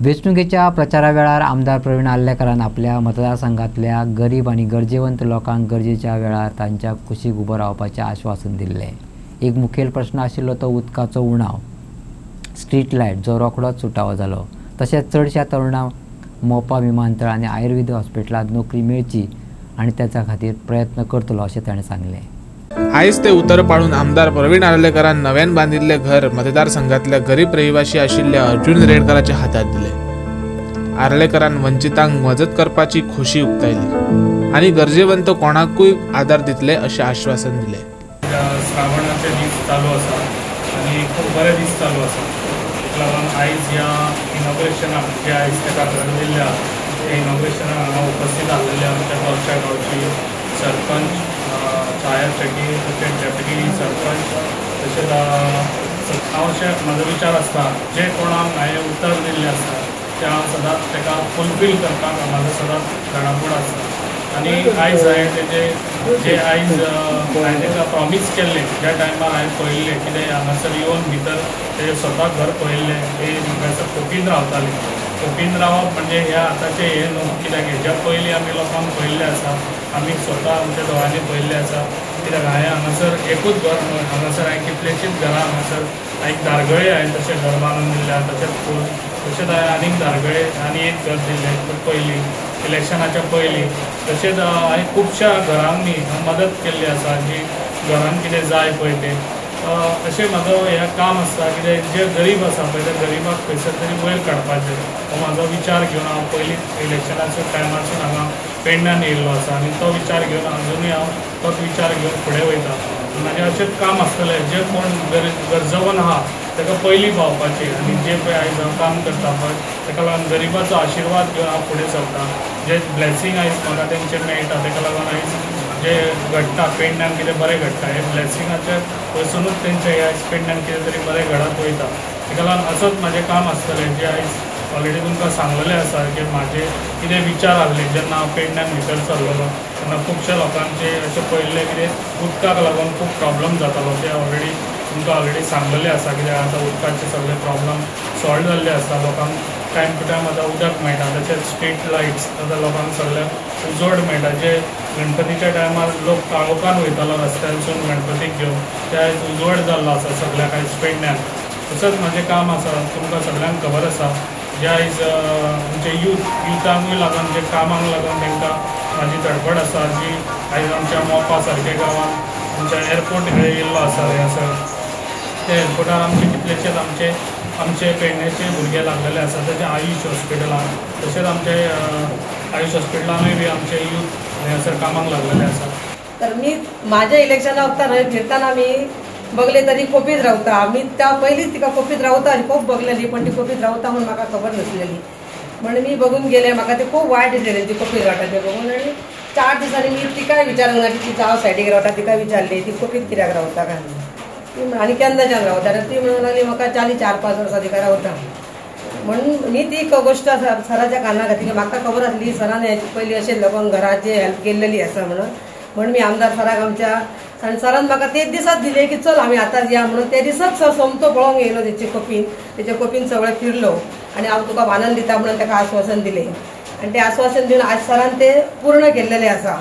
वेंचणुकेच्या प्रचारावेळार आमदार प्रवीण आर्लेकरान आपल्या मतदारसंघातल्या गरीब आणि गरजेवंत लोकांक गरजेच्या वेळार तांच्या कुशीक उबो रावपाचें आश्वासन दिल्लें। एक मुखेल प्रश्न आशिल्लो तो उदकाचो उणाव, स्ट्रीट लायट जो रोखडोच सुटावो जालो, तशेंच चडशा तरुणांक मोपा विमानतळ आनी आयुर्वेद हॉस्पिटलांत नोकरी मेळची आनी त्याच्या खातीर प्रयत्न करतलो अशें ताणें सांगलें। आयज ते उतर पाडून आमदार प्रवीण आर्लेकरान नव्यान बांदिल्ले घर मतदारसंघातल्या गरीब रहिवाशी आशिल्ल्या अर्जुन रेडकराच्या हातांत दिले। आर्लेकरान वंचितांक मजत करपाची खोशी उक्तायली आनी गरजेवंत कोणाकूय आदार दितले अशें आश्वासन दिलें। श्रावणाचे दीस चालू आसा आनी खूब बरे दीस चालू आसा, ताका लागून आयज ह्या इनॉग्रेशनाक जे आयज ताका घडयल्ल्या त्या इनॉग्रेशनाक हांगा उपस्थित आसलेले आमच्या गोंयच्या गांवची सरपंच, छाया शेट्टी, तशेंच डेप्युटी सरपंच, तशेंच अशें म्हाजो विचार आसता जे कोणाक हांवें उतर दिल्लें आसता ते हांव सदांच ताका फुलफील करपाक म्हाजो सदांच घडामूड आसता। आनी आयज हांवें तेजें जे आयज हांवें ताका प्रॉमीस केल्लें, ज्या टायमार हांवें पळयल्लें कितें हांगासर येवन भितर तेजें स्वता घर पळयल्लें, ते म्हाका खोपीन रावताले। खोपीन रावप म्हणजे ह्या आतांचें हें न्हू, कित्याक हेज्या पयलीं आमी लोकांक पळयल्लें आसा, आमी स्वता आमच्या दोळ्यांनी पळयल्लें आसा। कित्याक हांवें हांगासर एकूच घर न्हू, हांगासर हांवें कितलेशींच घरां हांगासर एक दारगळे हांवें तशें घर बांदून दिल्या, तशेंच हांवें आनीक दारगळे आनी एक घर दिल्लें पयलीं इलेक्शनाच्या पयलीं। तशेंच हांवें खुबश्या घरांनी मदत केल्ली आसा, जी घरांत कितें जाय पळय तें अशें म्हाजो हें काम आसता। कित्याक जे गरीब आसा पळय त्या गरीबाक खंयसर तरी वयर काडपाचें हो म्हाजो विचार घेवन हांव पयलींच इलेक्शनाच्या टायमारसून हांगा पेडण्यान येयल्लो आसा आनी तो विचार घेवन अजुनूय हांव तोच विचार घेवन फुडें वयता। म्हाजें अशेंच काम आसतलें, जे कोण गरजवंत आहा ताका पयलीं पावपाचें आनी जे पळय आयज हांव काम करता पळय ताका लागून गरिबाचो आशिर्वाद घेवन हांव फुडें सरतां। जे ब्लेसींग आयज म्हाका तेंचें मेळटा ताका लागून आयज जे घडटा पेडण्यान कितें बरें घडटा हे ब्लेसिंगाचे वयरसूनच तेंचे आयज पेडण्यान कितें तरी बरें घडत वयता। ताका लागून असोच म्हाजें काम आसतलें जे आयज ऑलरेडी तुमकां सांगलेलें आसा की म्हाजे कितें विचार आहले जेन्ना हांव पेडण्यान भितर सरलोलो तेन्ना खुबश्या लोकांचे अशें पळयल्लें कितें उदकाक लागून खूब प्रॉब्लम जातालो, ते ऑलरेडी तुमकां ऑलरेडी सांगलेलें आसा। कित्याक आतां उदकाचे सगळे प्रॉब्लम सॉल्व जाल्ले आसा, लोकांक टायम टू टायम आतां उदक मेळटा, तशेंच स्ट्रीट लायट्स आतां लोकांक सगळ्यांक उजवाड मेळटा। जे गणपतीच्या टायमार लोक काळोखान वयतालो रस्त्यानसून गणपतीक घेवन, ते आयज उजवाड जाल्लो आसा सगळ्याक आयज पेडण्यान। तसोच म्हाजें काम आसा, तुमकां सगळ्यांक खबर आसा, जे आयज आमचे युथांकूय लागून जे कामाक लागून तांकां म्हाजी धडपड आसा, जी आयज आमच्या मोपा सारक्या गांवांत आमच्या एअरपोर्ट येयल्लो आसा हांगासर, त्या एअरपोर्टार आमचे कितलेशेच आमचे पेडण्याचे भुरगे लागलेले आसा, तेचे आयुश हॉस्पिटलान, तशेंच आमचे आयुश हॉस्पिटलानूय बी आमचे यूथ हांगासर कामाक लागलेले आसा। तर मी माझ्या इलेक्शना वक्तार फिरताना मी बघले तरी कोपीत रावता, आमी त्या पयलींच तिका कोपीत रावता आनी खूब बघलेली, पण ती कोपीत रावता म्हणून म्हाका खबर नासलेली। म्हणून मी बघून गेले, म्हाका ते खूब वायट दिसलेलें ती कोपीत रावता तें बघून। आनी 4 दिसांनी मी तिकाय विचारूंक ना की ती हांव सायडीक रावता, तिका विचारली ती कोपीत कित्याक रावता काय ती आनी केन्नाच्यान रावता, ती म्हणूंक लागली म्हाका 4-5 वर्सां तिका रावता म्हणून। मी ती गोश्ट सराच्या काना घातली, म्हाका खबर आसली सरान पयलीं अशें लोकांक घराचे हेल्प केल्लेली आसा म्हणून मी आमदार सराक आमच्या आनी सरान म्हाका तेच दिसाच दिले की चल आमी आतांच या म्हणून। ते दिसाच सोमतो पळोवंक येयलो तेचे कोपीन सगळें फिरलो आनी हांव तुका बांदून दिता म्हणून ताका आश्वासन दिलें आनी तें आश्वासन दिवन आज सरान तें पूर्ण केल्लेलें आसा।